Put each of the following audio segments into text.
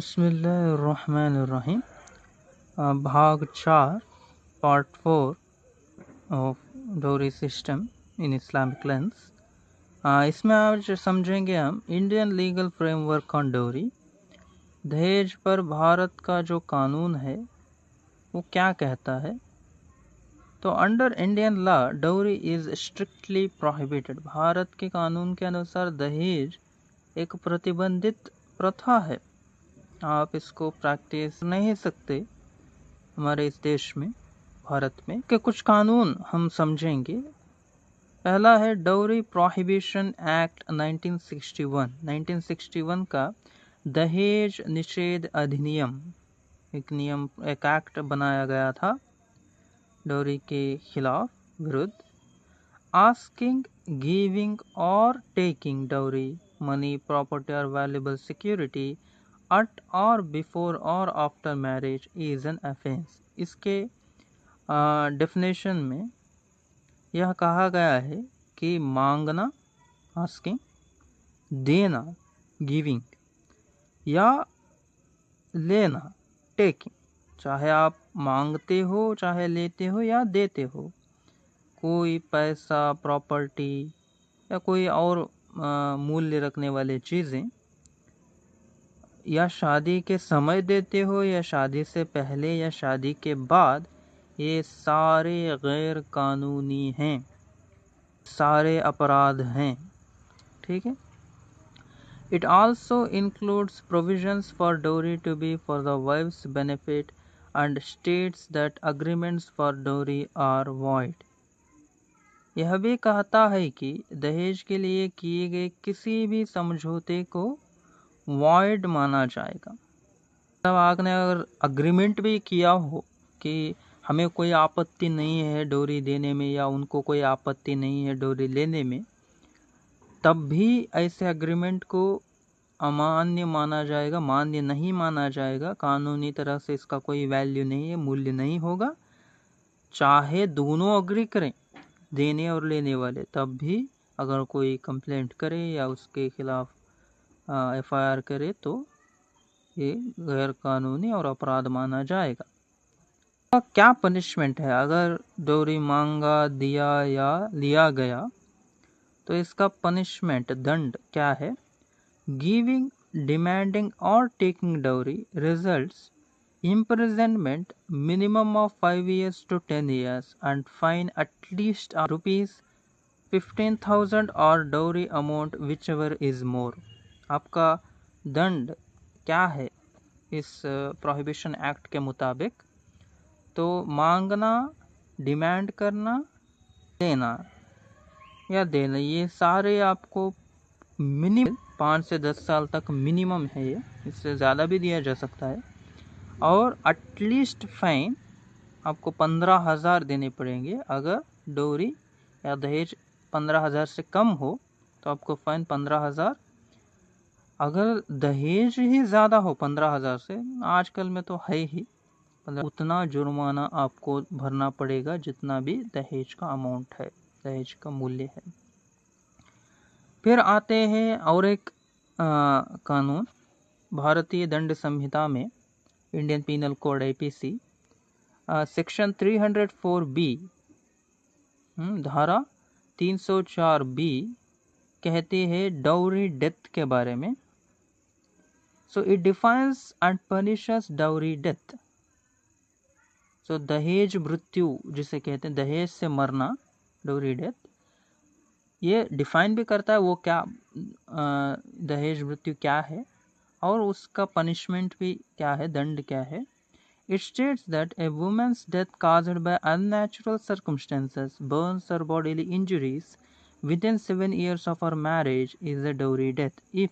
बिस्मिल्लाहिर्रहमानिर्रहीम। भाग 4 part 4 of डोरी सिस्टम इन इस्लामिक लेंस। इसमें आज समझेंगे हम इंडियन लीगल फ्रेमवर्क ऑन डोरी। दहेज पर भारत का जो कानून है वो क्या कहता है। तो अंडर इंडियन लॉ डोरी इज स्ट्रिक्टली प्रोहिबिटेड। भारत के कानून के अनुसार दहेज एक प्रतिबंधित प्रथा है। आप इसको प्रैक्टिस नहीं सकते हमारे इस देश में, भारत में। के कुछ कानून हम समझेंगे। पहला है डोरी प्रोहिबिशन एक्ट 1961। 1961 का दहेज निषेध अधिनियम, एक एक्ट बनाया गया था डोरी के खिलाफ विरुद्ध। आस्किंग, गिविंग और टेकिंग डोरी, मनी, प्रॉपर्टी और valuable security at or before or after marriage is an offense। इसके डेफिनेशन में यह कहा गया है कि मांगना, आस्किंग, देना, गिविंग, या लेना, टेकिंग, चाहे आप मांगते हो, चाहे लेते हो या देते हो, कोई पैसा, प्रॉपर्टी या कोई और मूल्य रखने वाली चीज़ें, या शादी के समय देते हो या शादी से पहले या शादी के बाद, ये सारे गैर कानूनी हैं, सारे अपराध हैं। ठीक है। It also includes provisions for dowry to be for the wife's benefit and states that agreements for dowry are void. यह भी कहता है कि दहेज के लिए किए गए किसी भी समझौते को वॉइड माना जाएगा। तब आपने अगर अग्रीमेंट भी किया हो कि हमें कोई आपत्ति नहीं है डोरी देने में या उनको कोई आपत्ति नहीं है डोरी लेने में, तब भी ऐसे अग्रीमेंट को अमान्य माना जाएगा, मान्य नहीं माना जाएगा। कानूनी तरह से इसका कोई वैल्यू नहीं है, मूल्य नहीं होगा। चाहे दोनों अग्री करें, देने और लेने वाले, तब भी अगर कोई कंप्लेंट करे या उसके खिलाफ FIR करे तो ये गैर कानूनी और अपराध माना जाएगा। क्या पनिशमेंट है अगर डोरी मांगा, दिया या लिया गया, तो इसका पनिशमेंट, दंड क्या है। गिविंग, डिमांडिंग और टेकिंग डोरी results imprisonment minimum of 5 years to 10 years and fine at least ₹15,000 or dowry amount whichever is more। आपका दंड क्या है इस प्रोहिबिशन एक्ट के मुताबिक। तो मांगना, डिमांड करना, देना या देना, ये सारे आपको मिनिमम 5 से 10 साल तक मिनिमम है। ये इससे ज़्यादा भी दिया जा सकता है। और एटलीस्ट फाइन आपको 15,000 देने पड़ेंगे। अगर डोरी या दहेज 15,000 से कम हो तो आपको फाइन 15,000। अगर दहेज ही ज़्यादा हो 15,000 से, आजकल में तो है ही, उतना जुर्माना आपको भरना पड़ेगा जितना भी दहेज का अमाउंट है, दहेज का मूल्य है। फिर आते हैं और एक कानून, भारतीय दंड संहिता में, Indian penal code IPC section 304B, धारा 304B कहती है डाउरी डेथ के बारे में। So it defines and punishes dowry death. So दहेज मृत्यु जिसे कहते हैं, दहेज से मरना, डाउरी डेथ, ये डिफाइन भी करता है वो क्या, दहेज मृत्यु क्या है और उसका पनिशमेंट भी क्या है, दंड क्या है। It states that a woman's death caused by unnatural circumstances, burns or bodily injuries within 7 years of her marriage is a dowry death. If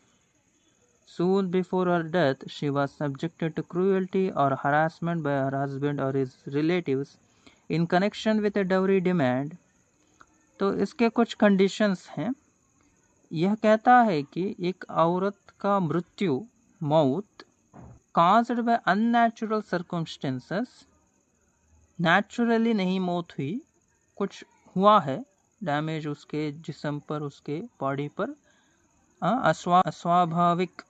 soon before her death she was subjected to cruelty or harassment by her husband or his relatives in connection with a dowry demand, तो इसके कुछ conditions हैं। यह कहता है कि एक औरत का मृत्यु, मौत, caused by unnatural circumstances, naturally नहीं मौत हुई, कुछ हुआ है, डैमेज उसके जिस्म पर, उसके बॉडी पर, अस्वाभाविक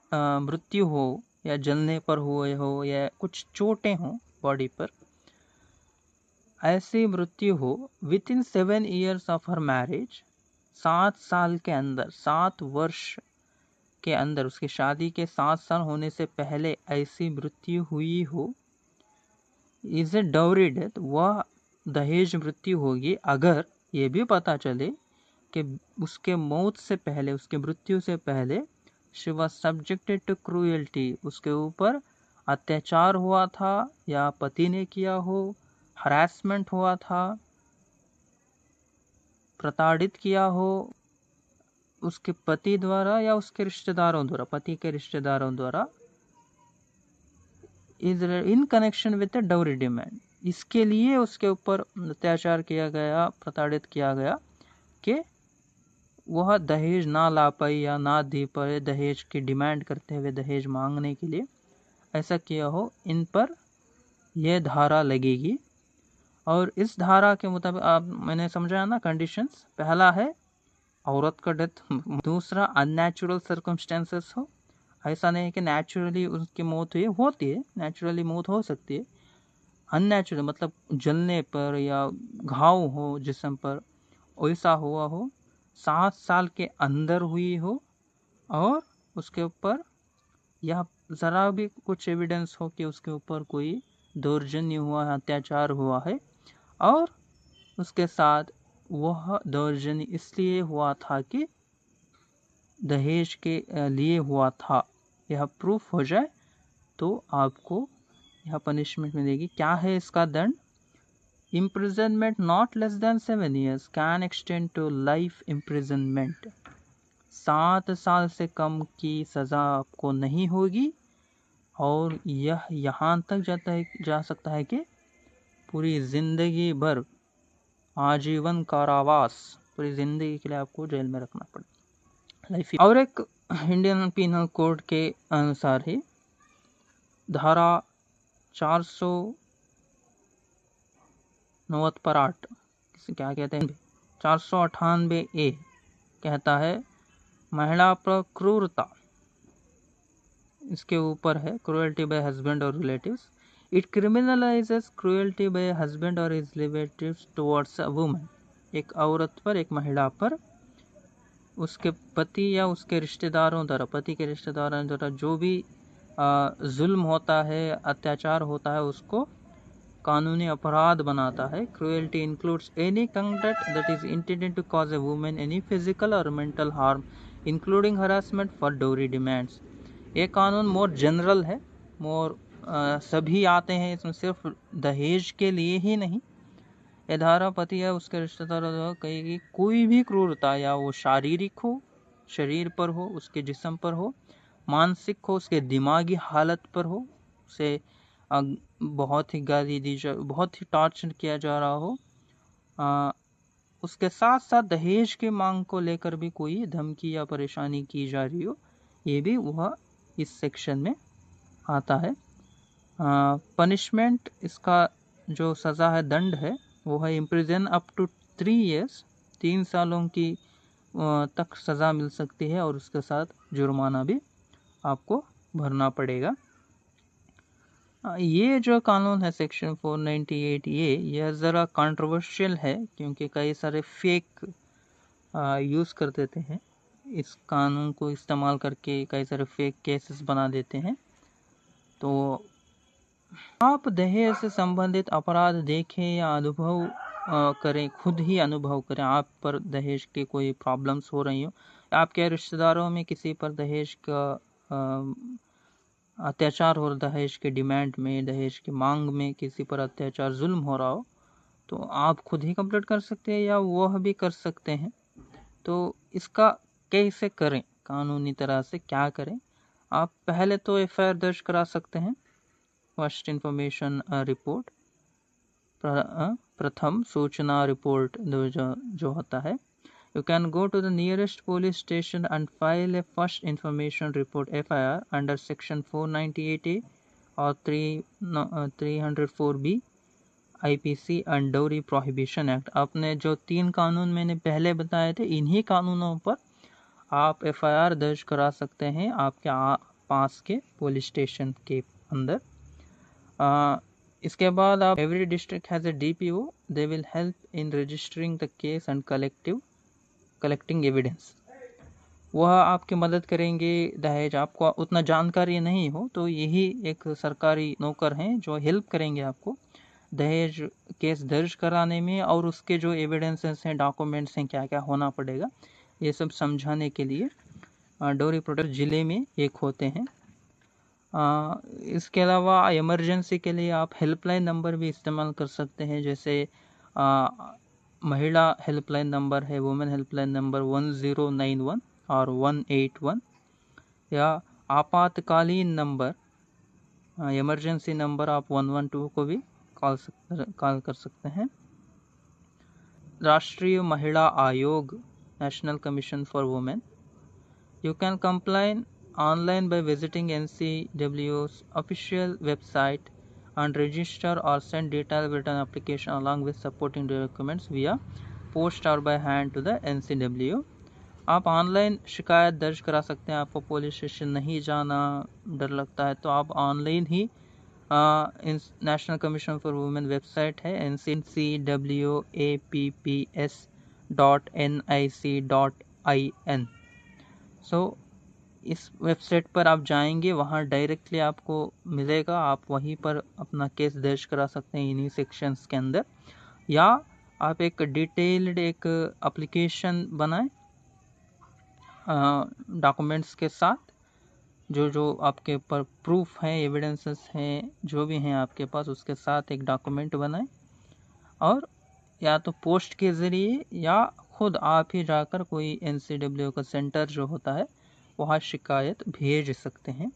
मृत्यु हो या जलने पर हुए हो या कुछ चोटें हो बॉडी पर, ऐसी मृत्यु हो with in 7 years of her marriage, 7 साल के अंदर, 7 वर्ष के अंदर, उसकी शादी के 7 साल होने से पहले ऐसी मृत्यु हुई हो, इज ए डाउरी डेथ, वह दहेज मृत्यु होगी अगर ये भी पता चले कि उसके मौत से पहले, उसके मृत्यु से पहले she was subjected to cruelty, उसके ऊपर अत्याचार हुआ था या पति ने किया हो, हरासमेंट हुआ था, प्रताड़ित किया हो उसके पति द्वारा या उसके रिश्तेदारों द्वारा, पति के रिश्तेदारों द्वारा, is in connection with the dowry demand, इसके लिए उसके ऊपर अत्याचार किया गया, प्रताड़ित किया गया कि वह दहेज ना ला पाई या ना दे पाए, दहेज की डिमांड करते हुए, दहेज मांगने के लिए ऐसा किया हो, इन पर यह धारा लगेगी। और इस धारा के मुताबिक आप, मैंने समझाया ना कंडीशंस, पहला है औरत का डेथ, दूसरा अननेचुरल सर्कमस्टेंसेस हो, ऐसा नहीं है कि नेचुरली उसकी मौत हुई, होती है, नेचुरली मौत हो सकती है, अननेचुरल मतलब जलने पर या घाव हो जिस्म पर, ऐसा हुआ हो, 7 साल के अंदर हुई हो, और उसके ऊपर या ज़रा भी कुछ एविडेंस हो कि उसके ऊपर कोई दौर्जन्य हुआ है, अत्याचार हुआ है, और उसके साथ वह दौर्जन्य इसलिए हुआ था कि दहेज के लिए हुआ था, यह प्रूफ हो जाए तो आपको यह पनिशमेंट मिलेगी। क्या है इसका दंड? Imprisonment not less than 7 years can extend to life imprisonment, 7 साल से कम की सज़ा आपको नहीं होगी, और यह यहाँ तक जा सकता है कि पूरी ज़िंदगी भर आजीवन कारावास, पूरी ज़िंदगी के लिए आपको जेल में रखना पड़े लाइफ। और एक इंडियन पीनल कोड के अनुसार ही धारा 498 पर 8 क्या कहते हैं, 498A कहता है महिला पर क्रूरता, इसके ऊपर है cruelty by husband or relatives. It criminalises cruelty by husband or his relatives towards a woman, एक औरत पर, एक महिला पर उसके पति या उसके रिश्तेदारों द्वारा, पति के रिश्तेदारों द्वारा जो भी जुल्म होता है, अत्याचार होता है, उसको कानूनी अपराध बनाता है। Cruelty includes any conduct that is intended to cause a woman any physical or mental harm including harassment for dowry demands. ये कानून मोर जनरल है, मोर सभी आते हैं इसमें, सिर्फ दहेज के लिए ही नहीं। ये धारा पति या उसके रिश्तेदारों द्वारा कहेगी कोई भी क्रूरता, या वो शारीरिक हो, शरीर पर हो, उसके जिस्म पर हो, मानसिक हो, उसके दिमागी हालत पर हो, उसे बहुत ही गाली दी जा, बहुत ही टॉर्चर किया जा रहा हो, उसके साथ साथ दहेज की मांग को लेकर भी कोई धमकी या परेशानी की जा रही हो, ये भी वह इस सेक्शन में आता है। पनिशमेंट, इसका जो सज़ा है, दंड है, वो है इम्प्रिजन अप टू 3 years, 3 सालों की तक सज़ा मिल सकती है, और उसके साथ जुर्माना भी आपको भरना पड़ेगा। ये जो कानून है सेक्शन 498A, यह ज़रा कंट्रोवर्शियल है क्योंकि कई सारे फेक यूज़ कर देते हैं, इस कानून को इस्तेमाल करके कई सारे फेक केसेस बना देते हैं। तो आप दहेज से संबंधित अपराध देखें या अनुभव करें, खुद ही अनुभव करें, आप पर दहेज के कोई प्रॉब्लम्स हो रही हो, आपके रिश्तेदारों में किसी पर दहेज का अत्याचार हो, दहेज के डिमांड में, दहेज की मांग में किसी पर अत्याचार, जुल्म हो रहा हो, तो आप खुद ही कंप्लेंट कर सकते हैं या वह भी कर सकते हैं। तो इसका कैसे करें, कानूनी तरह से क्या करें? आप पहले तो FIR दर्ज करा सकते हैं, फर्स्ट इंफॉर्मेशन रिपोर्ट, प्रथम सूचना रिपोर्ट जो होता है। You can go to the nearest police station and file a first information report FIR under section 498A or 304B IPC and Dowry Prohibition Act। आपने जो 3 कानून मैंने पहले बताए थे, इन्हीं कानूनों पर आप FIR दर्ज करा सकते हैं। आपके पास के पुलिस स्टेशन के अंदर। इसके बाद आप every district has a DPO, they will help in registering the case and collecting evidence. वह आपकी मदद करेंगे। दहेज आपको उतना जानकारी नहीं हो तो यही एक सरकारी नौकर हैं जो हेल्प करेंगे आपको दहेज केस दर्ज कराने में, और उसके जो एविडेंसेस हैं, डॉक्यूमेंट्स हैं, क्या क्या होना पड़ेगा, ये सब समझाने के लिए डोरी प्रोटेक्टर ज़िले में एक होते हैं। इसके अलावा इमरजेंसी के लिए आप हेल्पलाइन नंबर भी इस्तेमाल कर सकते हैं, जैसे महिला हेल्पलाइन नंबर है, वुमेन हेल्पलाइन नंबर 1091 और 181, या आपातकालीन नंबर इमरजेंसी नंबर आप 112 को भी कॉल कर सकते हैं। राष्ट्रीय महिला आयोग, national commission for women, you can complain online by visiting NCW's official website and register or send detailed written application along with supporting documents via post or by hand to the NCW। आप online शिकायत दर्ज करा सकते हैं। आपको police station नहीं जाना डर लगता है तो आप online he national commission for women website है ncwapps.nic.in। सो इस वेबसाइट पर आप जाएंगे, वहाँ डायरेक्टली आपको मिलेगा, आप वहीं पर अपना केस दर्ज करा सकते हैं इन्हीं सेक्शंस के अंदर, या आप एक डिटेल्ड एक एप्लीकेशन बनाएं डॉक्यूमेंट्स के साथ, जो आपके पर प्रूफ हैं, एविडेंसेस हैं, जो भी हैं आपके पास, उसके साथ एक डॉक्यूमेंट बनाएं, और या तो पोस्ट के ज़रिए या खुद आप ही जाकर कोई NCW का सेंटर जो होता है वहाँ शिकायत भेज सकते हैं।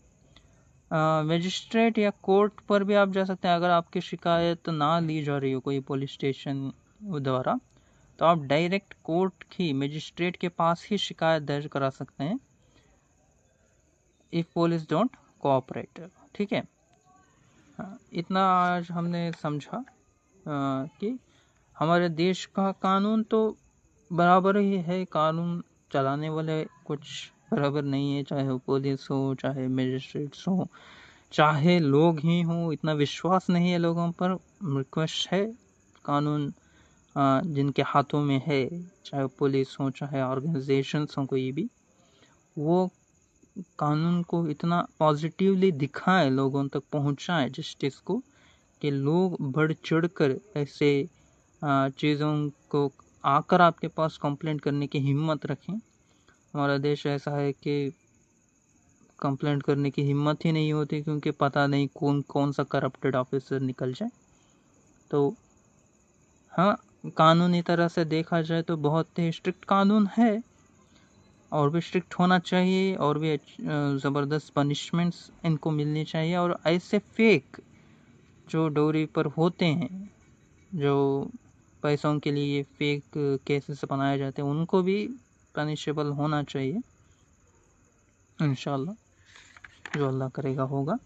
मजिस्ट्रेट या कोर्ट पर भी आप जा सकते हैं। अगर आपकी शिकायत ना ली जा रही हो कोई पुलिस स्टेशन द्वारा, तो आप डायरेक्ट कोर्ट की मजिस्ट्रेट के पास ही शिकायत दर्ज करा सकते हैं इफ़ पुलिस डोंट कोऑपरेट। ठीक है, इतना आज हमने समझा कि हमारे देश का कानून तो बराबर ही है, कानून चलाने वाले कुछ बराबर नहीं है, चाहे वो पुलिस हो, चाहे मजिस्ट्रेट्स हो, चाहे लोग ही हों। इतना विश्वास नहीं है लोगों पर। रिक्वेस्ट है, कानून जिनके हाथों में है, चाहे पुलिस हो, चाहे ऑर्गेनाइजेशंस हो, कोई भी, वो कानून को इतना पॉजिटिवली दिखाएं, लोगों तक पहुंचाएं जस्टिस को, कि लोग बढ़ चढ़कर ऐसे चीज़ों को आकर आपके पास कंप्लेंट करने की हिम्मत रखें। हमारा देश ऐसा है कि कंप्लेंट करने की हिम्मत ही नहीं होती, क्योंकि पता नहीं कौन सा करप्टेड ऑफिसर निकल जाए। तो हाँ, कानूनी तरह से देखा जाए तो बहुत ही स्ट्रिक्ट कानून है, और भी स्ट्रिक्ट होना चाहिए, और भी ज़बरदस्त पनिशमेंट्स इनको मिलनी चाहिए। और ऐसे फेक जो डोरी पर होते हैं, जो पैसों के लिए फेक केसेस बनाए जाते हैं, उनको भी पनिशेबल होना चाहिए। इंशाल्लाह जो अल्लाह करेगा होगा।